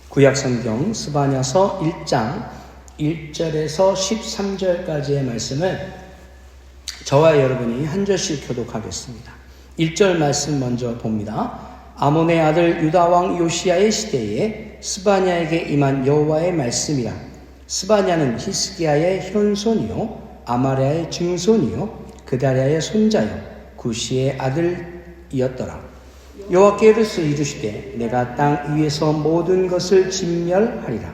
구약성경 스바냐서 1장 1절에서 13절까지의 말씀을 저와 여러분이 한 절씩 교독하겠습니다. 1절 말씀 먼저 봅니다. 아몬의 아들 유다왕 요시야의 시대에 스바냐에게 임한 여호와의 말씀이라. 스바냐는 히스기야의 현손이요 아마랴의 증손이요 그다랴의 손자요 구시의 아들이었더라. 여호와께서 이르시되 내가 땅 위에서 모든 것을 진멸하리라.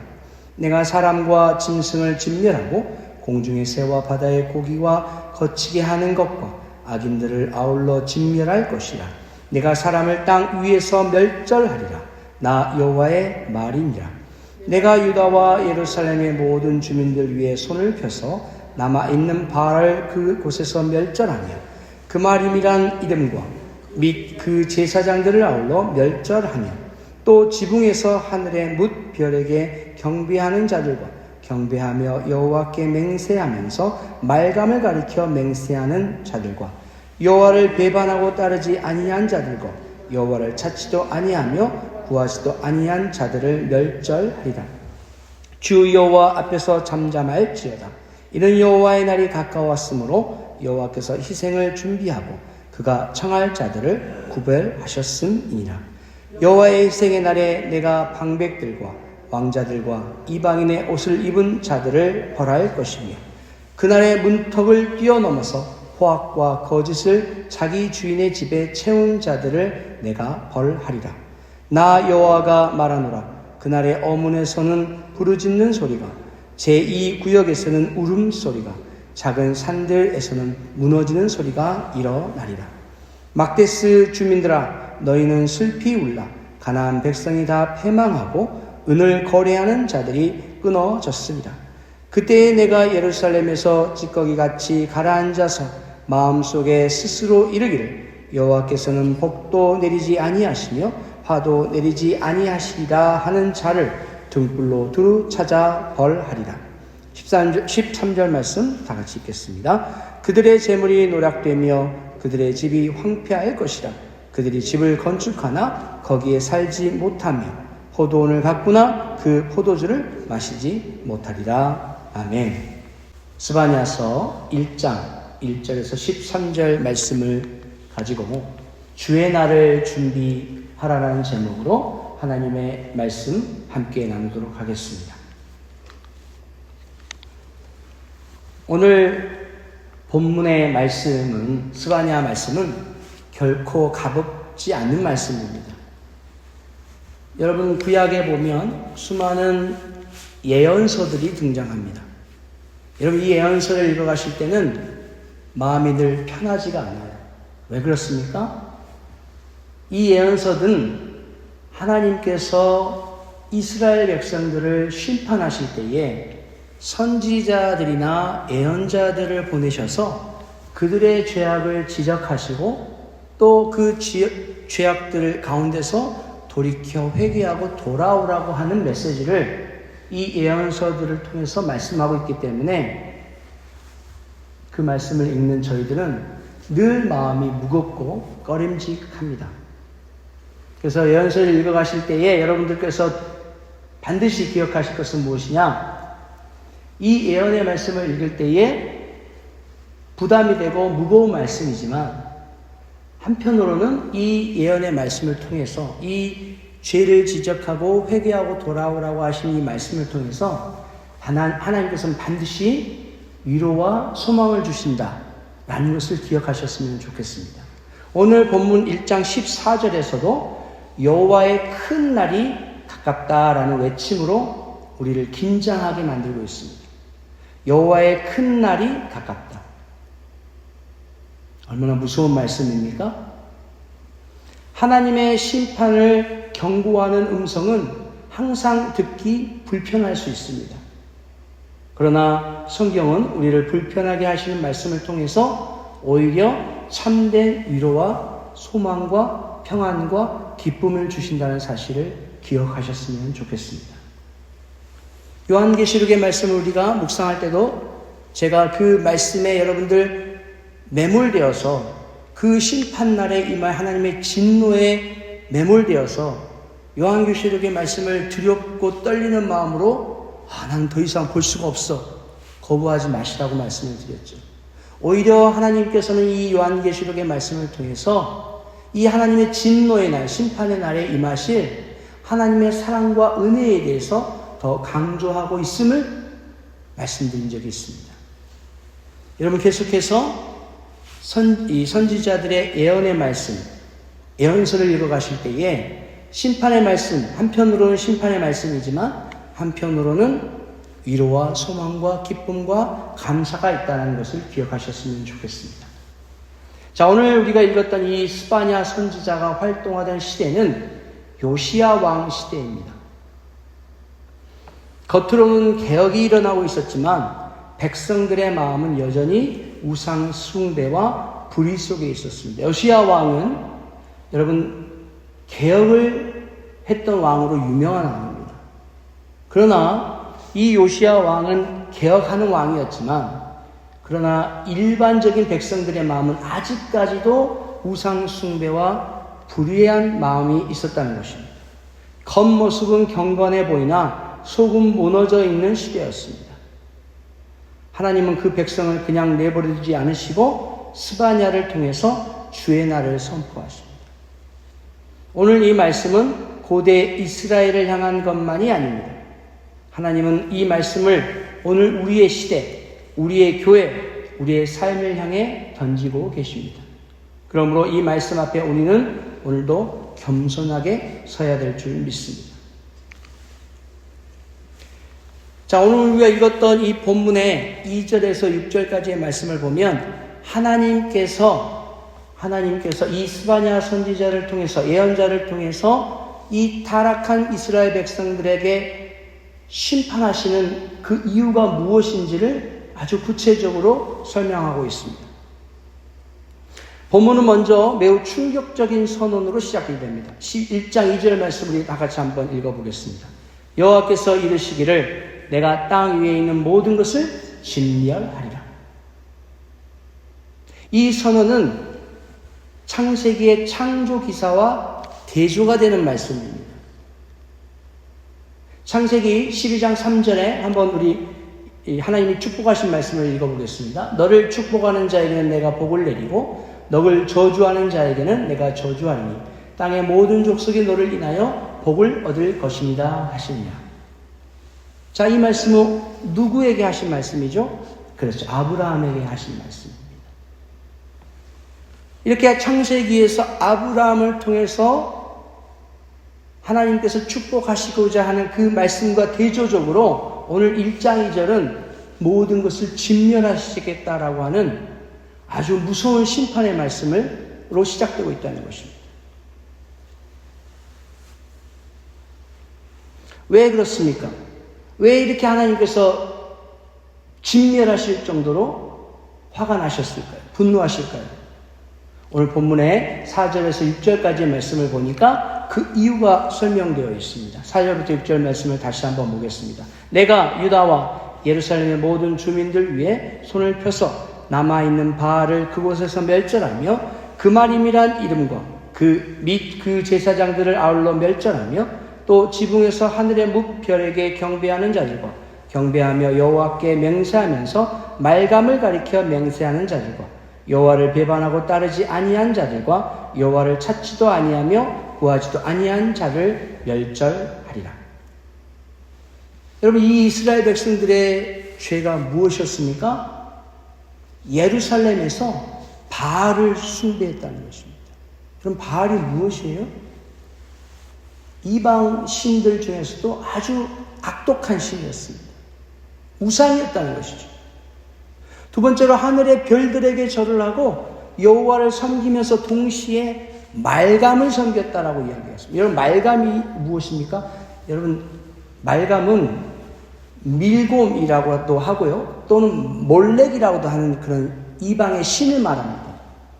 내가 사람과 짐승을 진멸하고 공중의 새와 바다의 고기와 거치게 하는 것과 악인들을 아울러 진멸할 것이라. 내가 사람을 땅 위에서 멸절하리라. 나 여호와의 말이니라. 내가 유다와 예루살렘의 모든 주민들 위에 손을 펴서 남아있는 바알을 그곳에서 멸절하며 그 말임이란 이름과 및 그 제사장들을 아울러 멸절하며 또 지붕에서 하늘의 뭇 별에게 경배하는 자들과 경배하며 여호와께 맹세하면서 말감을 가리켜 맹세하는 자들과 여호와를 배반하고 따르지 아니한 자들과 여호와를 찾지도 아니하며 구하지도 아니한 자들을 멸절하리라. 주 여호와 앞에서 잠잠할지어다. 이는 여호와의 날이 가까웠으므로 여호와께서 희생을 준비하고 그가 청할 자들을 구별하셨음이니라. 여호와의 희생의 날에 내가 방백들과 왕자들과 이방인의 옷을 입은 자들을 벌할 것이며 그날의 문턱을 뛰어넘어서 포악과 거짓을 자기 주인의 집에 채운 자들을 내가 벌하리라. 나 여호와가 말하노라. 그날의 어문에서는 부르짖는 소리가 제2구역에서는 울음소리가 작은 산들에서는 무너지는 소리가 일어나리라. 막데스 주민들아 너희는 슬피 울라. 가나안 백성이 다 패망하고 은을 거래하는 자들이 끊어졌습니다. 그때에 내가 예루살렘에서 찌꺼기같이 가라앉아서 마음속에 스스로 이르기를 여호와께서는 복도 내리지 아니하시며 화도 내리지 아니하시리라 하는 자를 등불로 두루 찾아 벌하리라. 13절 말씀 다 같이 읽겠습니다. 그들의 재물이 노략되며 그들의 집이 황폐할 것이라. 그들이 집을 건축하나 거기에 살지 못하며 포도원을 가꾸나 그 포도주를 마시지 못하리라. 아멘. 스바냐서 1장 1절에서 13절 말씀을 가지고 주의 날을 준비하라는 제목으로 하나님의 말씀 함께 나누도록 하겠습니다. 오늘 본문의 말씀은 스바냐 말씀은 결코 가볍지 않은 말씀입니다. 여러분 구약에 보면 수많은 예언서들이 등장합니다. 여러분 이 예언서를 읽어가실 때는 마음이 늘 편하지가 않아요. 왜 그렇습니까? 이 예언서들은 하나님께서 이스라엘 백성들을 심판하실 때에 선지자들이나 예언자들을 보내셔서 그들의 죄악을 지적하시고 또 그 죄악들 가운데서 돌이켜 회개하고 돌아오라고 하는 메시지를 이 예언서들을 통해서 말씀하고 있기 때문에 그 말씀을 읽는 저희들은 늘 마음이 무겁고 꺼림직합니다. 그래서 예언서를 읽어가실 때에 여러분들께서 반드시 기억하실 것은 무엇이냐? 이 예언의 말씀을 읽을 때에 부담이 되고 무거운 말씀이지만 한편으로는 이 예언의 말씀을 통해서 이 죄를 지적하고 회개하고 돌아오라고 하신 이 말씀을 통해서 하나님께서는 반드시 위로와 소망을 주신다라는 것을 기억하셨으면 좋겠습니다. 오늘 본문 1장 14절에서도 여호와의 큰 날이 가깝다라는 외침으로 우리를 긴장하게 만들고 있습니다. 여호와의 큰 날이 가깝다. 얼마나 무서운 말씀입니까? 하나님의 심판을 경고하는 음성은 항상 듣기 불편할 수 있습니다. 그러나 성경은 우리를 불편하게 하시는 말씀을 통해서 오히려 참된 위로와 소망과 평안과 기쁨을 주신다는 사실을 기억하셨으면 좋겠습니다. 요한계시록의 말씀을 우리가 묵상할 때도 제가 그 말씀에 여러분들 매몰되어서 그 심판날에 임할 하나님의 진노에 매몰되어서 요한계시록의 말씀을 두렵고 떨리는 마음으로 나는 더 이상 볼 수가 없어, 거부하지 마시라고 말씀을 드렸죠. 오히려 하나님께서는 이 요한계시록의 말씀을 통해서 이 하나님의 진노의 날, 심판의 날에 임하실 하나님의 사랑과 은혜에 대해서 더 강조하고 있음을 말씀드린 적이 있습니다. 여러분, 계속해서 이 선지자들의 예언의 말씀, 예언서를 읽어가실 때에 심판의 말씀, 한편으로는 심판의 말씀이지만 한편으로는 위로와 소망과 기쁨과 감사가 있다는 것을 기억하셨으면 좋겠습니다. 자, 오늘 우리가 읽었던 이 스바냐 선지자가 활동하던 시대는 요시야 왕 시대입니다. 겉으로는 개혁이 일어나고 있었지만 백성들의 마음은 여전히 우상 숭배와 불의 속에 있었습니다. 요시야 왕은 여러분 개혁을 했던 왕으로 유명한 왕입니다. 그러나 이 요시야 왕은 개혁하는 왕이었지만 그러나 일반적인 백성들의 마음은 아직까지도 우상 숭배와 불의한 마음이 있었다는 것입니다. 겉모습은 경건해 보이나 속은 무너져 있는 시대였습니다. 하나님은 그 백성을 그냥 내버려두지 않으시고 스바냐를 통해서 주의 날을 선포하십니다. 오늘 이 말씀은 고대 이스라엘을 향한 것만이 아닙니다. 하나님은 이 말씀을 오늘 우리의 시대, 우리의 교회, 우리의 삶을 향해 던지고 계십니다. 그러므로 이 말씀 앞에 우리는 오늘도 겸손하게 서야 될 줄 믿습니다. 자, 오늘 우리가 읽었던 이 본문의 2절에서 6절까지의 말씀을 보면 하나님께서 이 스바냐 선지자를 통해서, 예언자를 통해서 이 타락한 이스라엘 백성들에게 심판하시는 그 이유가 무엇인지를 아주 구체적으로 설명하고 있습니다. 본문은 먼저 매우 충격적인 선언으로 시작이 됩니다. 1장 2절 말씀 우리 다 같이 한번 읽어보겠습니다. 여호와께서 이르시기를 내가 땅 위에 있는 모든 것을 진멸하리라. 이 선언은 창세기의 창조 기사와 대조가 되는 말씀입니다. 창세기 12장 3절에 한번 우리 하나님이 축복하신 말씀을 읽어보겠습니다. 너를 축복하는 자에게는 내가 복을 내리고 너를 저주하는 자에게는 내가 저주하리니 땅의 모든 족속이 너를 인하여 복을 얻을 것입니다 하시니라. 자, 이 말씀은 누구에게 하신 말씀이죠? 그렇죠. 아브라함에게 하신 말씀입니다. 이렇게 창세기에서 아브라함을 통해서 하나님께서 축복하시고자 하는 그 말씀과 대조적으로 오늘 1장 2절은 모든 것을 진멸하시겠다라고 하는 아주 무서운 심판의 말씀으로 시작되고 있다는 것입니다. 왜 그렇습니까? 왜 이렇게 하나님께서 진멸하실 정도로 화가 나셨을까요? 분노하실까요? 오늘 본문의 4절에서 6절까지의 말씀을 보니까 그 이유가 설명되어 있습니다. 4절부터 6절 말씀을 다시 한번 보겠습니다. 내가 유다와 예루살렘의 모든 주민들 위에 손을 펴서 남아있는 바알을 그곳에서 멸절하며 그마림이란 이름과 그 제사장들을 아울러 멸절하며 또 지붕에서 하늘의 뭇별에게 경배하는 자들과 경배하며 여호와께 맹세하면서 말감을 가리켜 맹세하는 자들과 여호와를 배반하고 따르지 아니한 자들과 여호와를 찾지도 아니하며 구하지도 아니한 자를 멸절하리라. 여러분, 이 이스라엘 백성들의 죄가 무엇이었습니까? 예루살렘에서 바알을 숭배했다는 것입니다. 그럼 바알이 무엇이에요? 이방 신들 중에서도 아주 악독한 신이었습니다. 우상이었다는 것이죠. 두 번째로 하늘의 별들에게 절을 하고 여호와를 섬기면서 동시에 말감을 섬겼다라고 이야기했습니다. 여러분, 말감이 무엇입니까? 여러분, 말감은 밀곰이라고도 하고요, 또는 몰렉이라고도 하는 그런 이방의 신을 말합니다.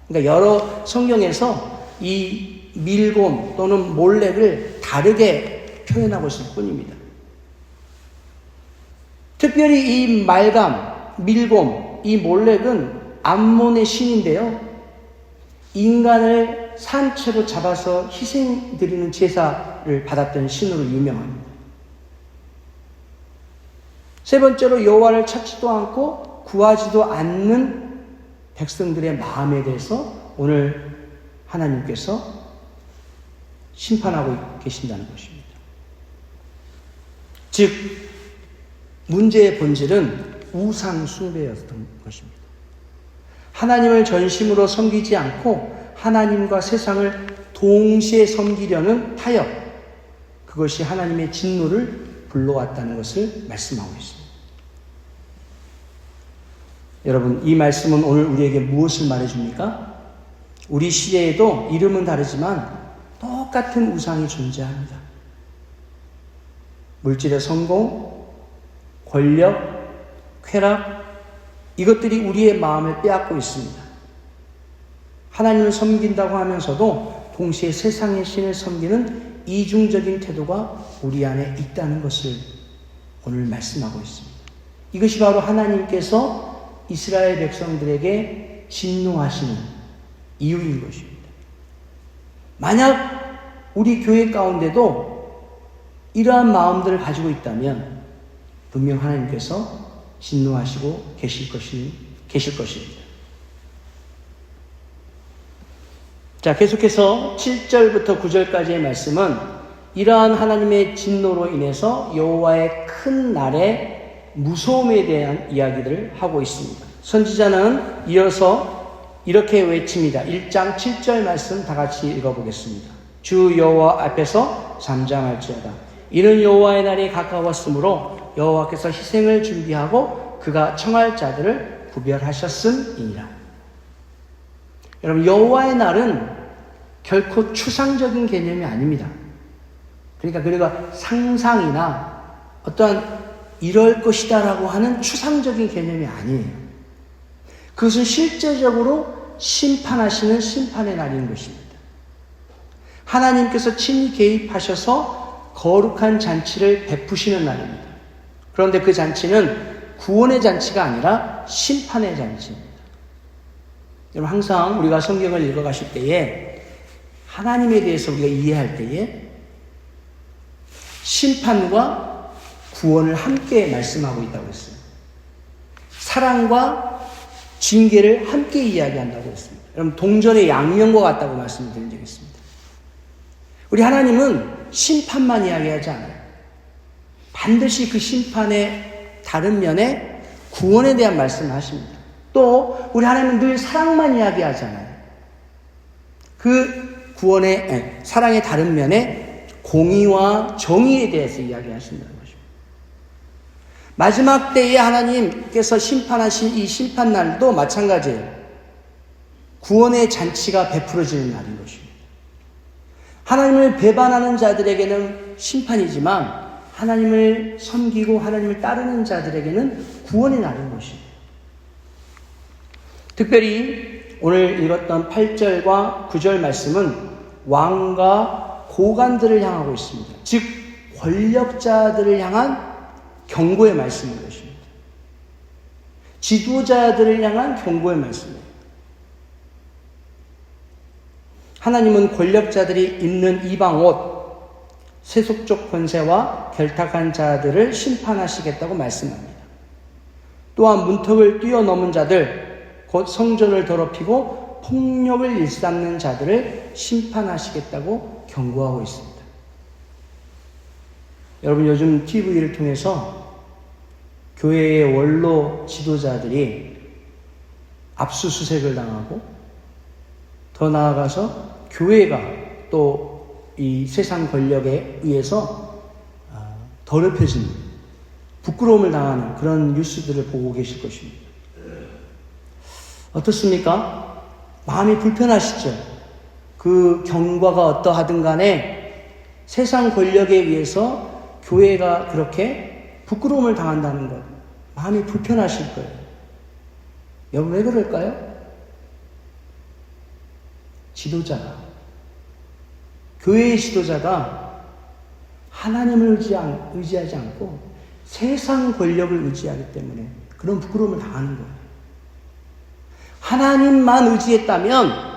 그러니까 여러 성경에서 이 밀곰 또는 몰렉을 다르게 표현하고 있을 뿐입니다. 특별히 이 말감, 밀곰, 이 몰렉은 암몬의 신인데요, 인간을 산채로 잡아서 희생드리는 제사를 받았던 신으로 유명합니다. 세 번째로 여호와를 찾지도 않고 구하지도 않는 백성들의 마음에 대해서 오늘 하나님께서 심판하고 계신다는 것입니다. 즉 문제의 본질은 우상 숭배였던 것입니다. 하나님을 전심으로 섬기지 않고 하나님과 세상을 동시에 섬기려는 타협, 그것이 하나님의 진노를 불러왔다는 것을 말씀하고 있습니다. 여러분, 이 말씀은 오늘 우리에게 무엇을 말해줍니까? 우리 시대에도 이름은 다르지만 똑같은 우상이 존재합니다. 물질의 성공, 권력, 쾌락, 이것들이 우리의 마음을 빼앗고 있습니다. 하나님을 섬긴다고 하면서도 동시에 세상의 신을 섬기는 이중적인 태도가 우리 안에 있다는 것을 오늘 말씀하고 있습니다. 이것이 바로 하나님께서 이스라엘 백성들에게 진노하시는 이유인 것입니다. 만약 우리 교회 가운데도 이러한 마음들을 가지고 있다면 분명 하나님께서 진노하시고 계실 것입니다. 자, 계속해서 7절부터 9절까지의 말씀은 이러한 하나님의 진노로 인해서 여호와의 큰 날의 무서움에 대한 이야기를 하고 있습니다. 선지자는 이어서 이렇게 외칩니다. 1장 7절 말씀 다 같이 읽어보겠습니다. 주 여호와 앞에서 잠잠할지어다. 이는 여호와의 날이 가까웠으므로 여호와께서 희생을 준비하고 그가 청할 자들을 구별하셨음이니라. 여러분, 여호와의 날은 결코 추상적인 개념이 아닙니다. 그러니까 상상이나 어떠한 이럴 것이다라고 하는 추상적인 개념이 아니에요. 그것은 실제적으로 심판하시는 심판의 날인 것입니다. 하나님께서 친히 개입하셔서 거룩한 잔치를 베푸시는 날입니다. 그런데 그 잔치는 구원의 잔치가 아니라 심판의 잔치입니다. 여러분, 항상 우리가 성경을 읽어가실 때에 하나님에 대해서 우리가 이해할 때에 심판과 구원을 함께 말씀하고 있다고 했어요. 사랑과 징계를 함께 이야기한다고 했습니다. 여러분, 동전의 양면과 같다고 말씀드린 적이 있습니다. 우리 하나님은 심판만 이야기하지 않아요. 반드시 그 심판의 다른 면에 구원에 대한 말씀을 하십니다. 또 우리 하나님은 늘 사랑만 이야기하잖아요. 그 구원의 사랑의 다른 면에 공의와 정의에 대해서 이야기하신다는 것입니다. 마지막 때에 하나님께서 심판하신 이 심판날도 마찬가지예요. 구원의 잔치가 베풀어지는 날인 것입니다. 하나님을 배반하는 자들에게는 심판이지만 하나님을 섬기고 하나님을 따르는 자들에게는 구원의 날인 것입니다. 특별히 오늘 읽었던 8절과 9절 말씀은 왕과 고관들을 향하고 있습니다. 즉 권력자들을 향한 경고의 말씀인 것입니다. 지도자들을 향한 경고의 말씀입니다. 하나님은 권력자들이 입는 이방 옷, 세속적 권세와 결탁한 자들을 심판하시겠다고 말씀합니다. 또한 문턱을 뛰어넘은 자들, 곧 성전을 더럽히고 폭력을 일삼는 자들을 심판하시겠다고 경고하고 있습니다. 여러분, 요즘 TV를 통해서 교회의 원로 지도자들이 압수수색을 당하고 더 나아가서 교회가 또 이 세상 권력에 의해서 더럽혀지는, 부끄러움을 당하는 그런 뉴스들을 보고 계실 것입니다. 어떻습니까? 마음이 불편하시죠? 그 경과가 어떠하든 간에 세상 권력에 의해서 교회가 그렇게 부끄러움을 당한다는 것, 마음이 불편하실 거예요. 여러분, 왜 그럴까요? 교회의 지도자가 하나님을 의지하지 않고 세상 권력을 의지하기 때문에 그런 부끄러움을 당하는 거예요. 하나님만 의지했다면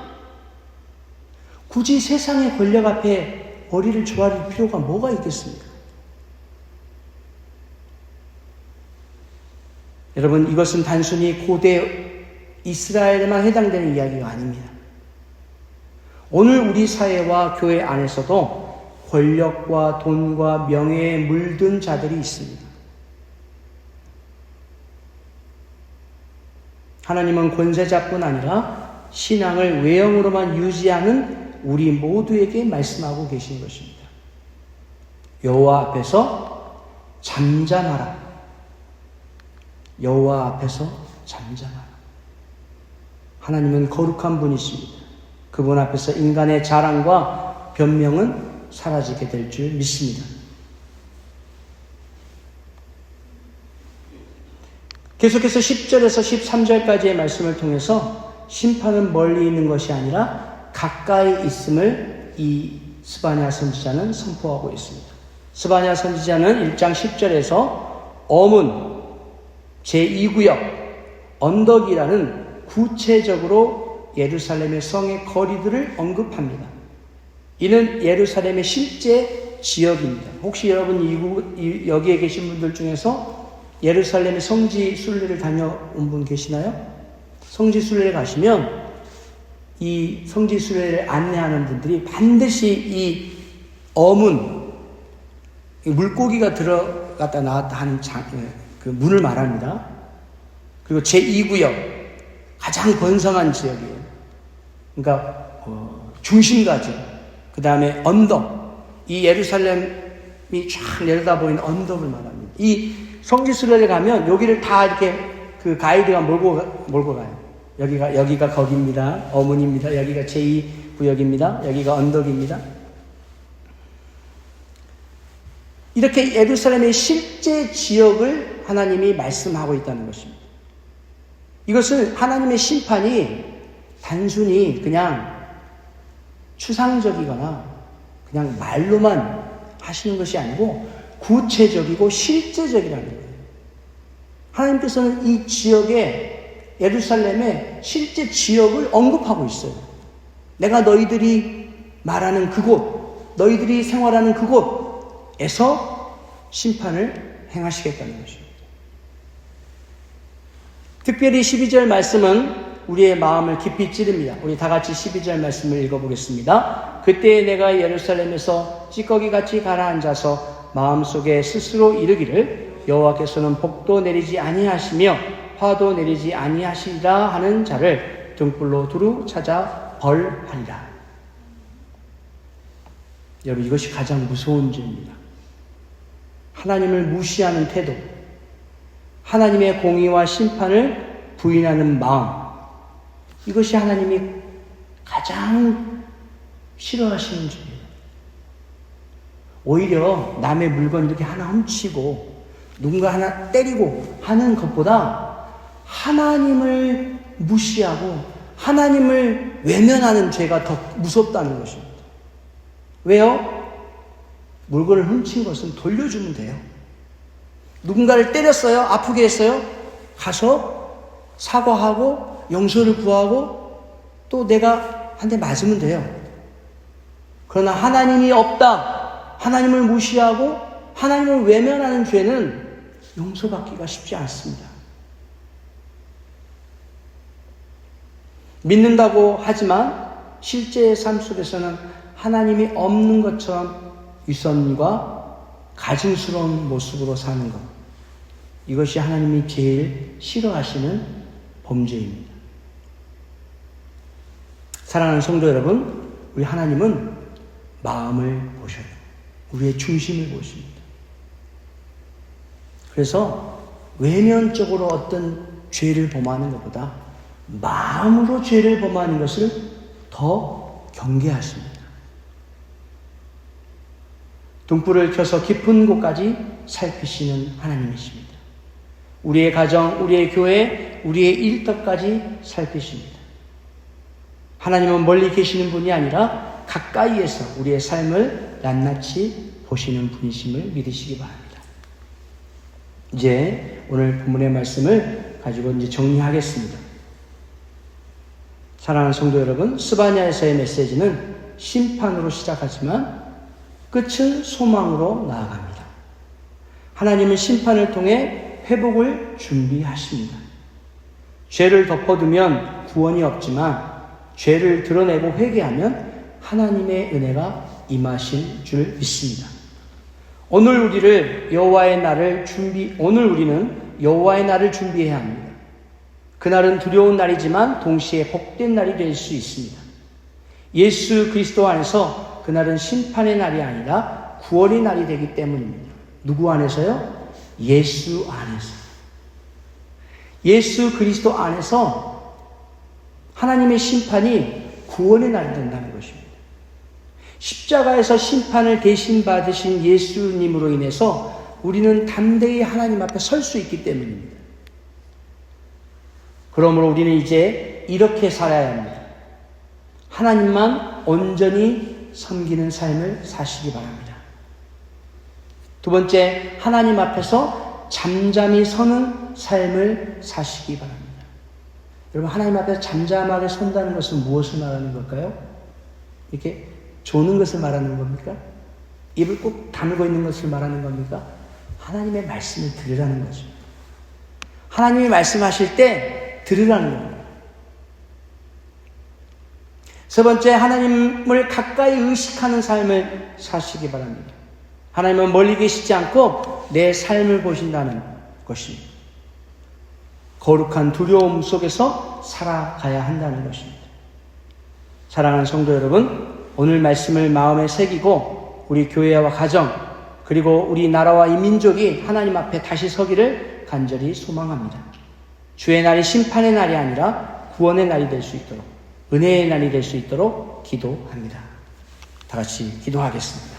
굳이 세상의 권력 앞에 머리를 조아릴 필요가 뭐가 있겠습니까? 여러분, 이것은 단순히 고대 이스라엘에만 해당되는 이야기가 아닙니다. 오늘 우리 사회와 교회 안에서도 권력과 돈과 명예에 물든 자들이 있습니다. 하나님은 권세자뿐 아니라 신앙을 외형으로만 유지하는 우리 모두에게 말씀하고 계신 것입니다. 여호와 앞에서 잠잠하라. 여호와 앞에서 잠잠하라. 하나님은 거룩한 분이십니다. 그분 앞에서 인간의 자랑과 변명은 사라지게 될 줄 믿습니다. 계속해서 10절에서 13절까지의 말씀을 통해서 심판은 멀리 있는 것이 아니라 가까이 있음을 이 스바냐 선지자는 선포하고 있습니다. 스바냐 선지자는 1장 10절에서 어문, 제2구역, 언덕이라는 구체적으로 예루살렘의 성의 거리들을 언급합니다. 이는 예루살렘의 실제 지역입니다. 혹시 여러분 여기에 계신 분들 중에서 예루살렘의 성지 순례를 다녀온 분 계시나요? 성지 순례에 가시면 이 성지 순례를 안내하는 분들이 반드시 이 어문, 물고기가 들어갔다 나왔다 하는 그 문을 말합니다. 그리고 제2구역, 가장 번성한 지역이에요. 그러니까 중심가죠. 그 다음에 언덕, 이 예루살렘이 쫙 내려다 보이는 언덕을 말합니다. 이 성지 순례를 가면 여기를 다 이렇게 그 가이드가 몰고 가요. 여기가 거기입니다. 어문입니다. 여기가 제2구역입니다. 여기가 언덕입니다. 이렇게 예루살렘의 실제 지역을 하나님이 말씀하고 있다는 것입니다. 이것은 하나님의 심판이 단순히 그냥 추상적이거나 그냥 말로만 하시는 것이 아니고 구체적이고 실제적이라는 거예요. 하나님께서는 이 지역에 예루살렘의 실제 지역을 언급하고 있어요. 내가 너희들이 말하는 그곳, 너희들이 생활하는 그곳에서 심판을 행하시겠다는 것입니다. 특별히 12절 말씀은 우리의 마음을 깊이 찌릅니다. 우리 다 같이 12절 말씀을 읽어보겠습니다. 그때 내가 예루살렘에서 찌꺼기같이 가라앉아서 마음속에 스스로 이르기를 여호와께서는 복도 내리지 아니하시며 화도 내리지 아니하시리라 하는 자를 등불로 두루 찾아 벌하리라. 여러분, 이것이 가장 무서운 죄입니다. 하나님을 무시하는 태도, 하나님의 공의와 심판을 부인하는 마음, 이것이 하나님이 가장 싫어하시는 죄예요. 오히려 남의 물건 이렇게 하나 훔치고 누군가 하나 때리고 하는 것보다 하나님을 무시하고 하나님을 외면하는 죄가 더 무섭다는 것입니다. 왜요? 물건을 훔친 것은 돌려주면 돼요. 누군가를 때렸어요? 아프게 했어요? 가서 사과하고 용서를 구하고 또 내가 한 대 맞으면 돼요. 그러나 하나님이 없다, 하나님을 무시하고 하나님을 외면하는 죄는 용서받기가 쉽지 않습니다. 믿는다고 하지만 실제의 삶 속에서는 하나님이 없는 것처럼 위선과 가증스러운 모습으로 사는 것, 이것이 하나님이 제일 싫어하시는 범죄입니다. 사랑하는 성도 여러분, 우리 하나님은 마음을 보셔요. 우리의 중심을 보십니다. 그래서 외면적으로 어떤 죄를 범하는 것보다 마음으로 죄를 범하는 것을 더 경계하십니다. 등불을 켜서 깊은 곳까지 살피시는 하나님이십니다. 우리의 가정, 우리의 교회, 우리의 일터까지 살피십니다. 하나님은 멀리 계시는 분이 아니라 가까이에서 우리의 삶을 낱낱이 보시는 분이심을 믿으시기 바랍니다. 이제 오늘 본문의 말씀을 가지고 이제 정리하겠습니다. 사랑하는 성도 여러분, 스바냐에서의 메시지는 심판으로 시작하지만 끝은 소망으로 나아갑니다. 하나님은 심판을 통해 회복을 준비하십니다. 죄를 덮어두면 구원이 없지만 죄를 드러내고 회개하면 하나님의 은혜가 임하실 줄 믿습니다. 오늘 우리는 여호와의 날을 준비해야 합니다. 그날은 두려운 날이지만 동시에 복된 날이 될 수 있습니다. 예수 그리스도 안에서 그날은 심판의 날이 아니라 구원의 날이 되기 때문입니다. 누구 안에서요? 예수 안에서. 예수 그리스도 안에서 하나님의 심판이 구원의 날이 된다는 것입니다. 십자가에서 심판을 대신 받으신 예수님으로 인해서 우리는 담대히 하나님 앞에 설 수 있기 때문입니다. 그러므로 우리는 이제 이렇게 살아야 합니다. 하나님만 온전히 섬기는 삶을 사시기 바랍니다. 두 번째, 하나님 앞에서 잠잠히 서는 삶을 사시기 바랍니다. 여러분, 하나님 앞에서 잠잠하게 선다는 것은 무엇을 말하는 걸까요? 이렇게 조는 것을 말하는 겁니까? 입을 꼭 다물고 있는 것을 말하는 겁니까? 하나님의 말씀을 들으라는 거죠. 하나님이 말씀하실 때 들으라는 겁니다. 세 번째, 하나님을 가까이 의식하는 삶을 사시기 바랍니다. 하나님은 멀리 계시지 않고 내 삶을 보신다는 것입니다. 거룩한 두려움 속에서 살아가야 한다는 것입니다. 사랑하는 성도 여러분, 오늘 말씀을 마음에 새기고 우리 교회와 가정 그리고 우리 나라와 이 민족이 하나님 앞에 다시 서기를 간절히 소망합니다. 주의 날이 심판의 날이 아니라 구원의 날이 될 수 있도록, 은혜의 날이 될 수 있도록 기도합니다. 다 같이 기도하겠습니다.